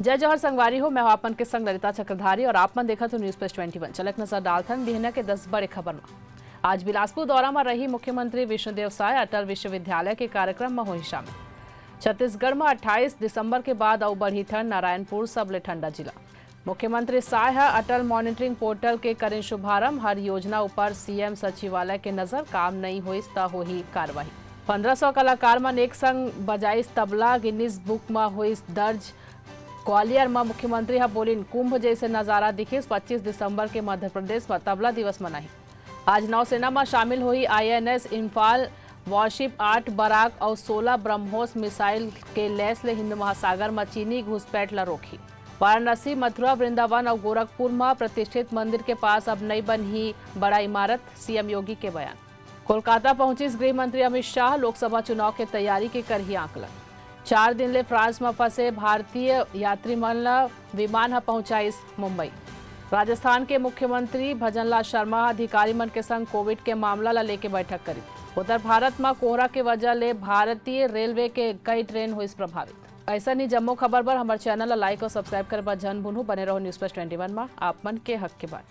जय जौहर संगवारी हो। मैं आपन के संग ललिता चक्रधारी और आपमन देखा तो न्यूज प्लस 21 चलक नजर डालथन बिहना के 10 बड़े खबर में। आज बिलासपुर दौरा में रही मुख्यमंत्री विष्णुदेव साय अटल विश्वविद्यालय के कार्यक्रम में हुई शामिल। छत्तीसगढ़ में 28 दिसंबर के बाद और बढ़ी ठंड, नारायणपुर सबले ठंडा जिला। मुख्यमंत्री साय अटल मॉनिटरिंग पोर्टल के करें शुभारंभ। हर योजना ऊपर सीएम सचिवालय के नजर, काम नहीं हुई तो होही कार्रवाई। 1500 कलाकार मन एक संग बजाइस तबला, गिनीज बुक में हुई दर्ज। ग्वालियर में मुख्यमंत्री बोलिन, कुंभ जैसे नजारा दिखिस। 25 दिसंबर के मध्य प्रदेश में तबला दिवस मनाही। आज नौसेना में शामिल हुई INS इम्फाल वॉरशिप 8 बराक और 16 ब्रह्मोस मिसाइल के लैस ले हिंद महासागर में चीनी घुसपैठ ला रोकी। वाराणसी, मथुरा, वृंदावन और गोरखपुर में प्रतिष्ठित मंदिर के पास अब नई बनी बड़ा इमारत, सीएम योगी के बयान। कोलकाता पहुंची गृह मंत्री अमित शाह, लोकसभा चुनाव के तैयारी के कर ही आकलन। 4 दिन ले फ्रांस में फंसे भारतीय यात्री मन विमान पहुंचाइस मुंबई। राजस्थान के मुख्यमंत्री भजनलाल शर्मा अधिकारी मन के संग कोविड के मामला ला लेके बैठक करी। उत्तर भारत में कोहरा के वजह ले भारतीय रेलवे के कई ट्रेन हुई प्रभावित। ऐसा नहीं जम्मू खबर पर हमारे चैनल ला लाइक और सब्सक्राइब कर बा जन भूनू बने रहो न्यूज प्लस 21 में आप मन के हक के बात।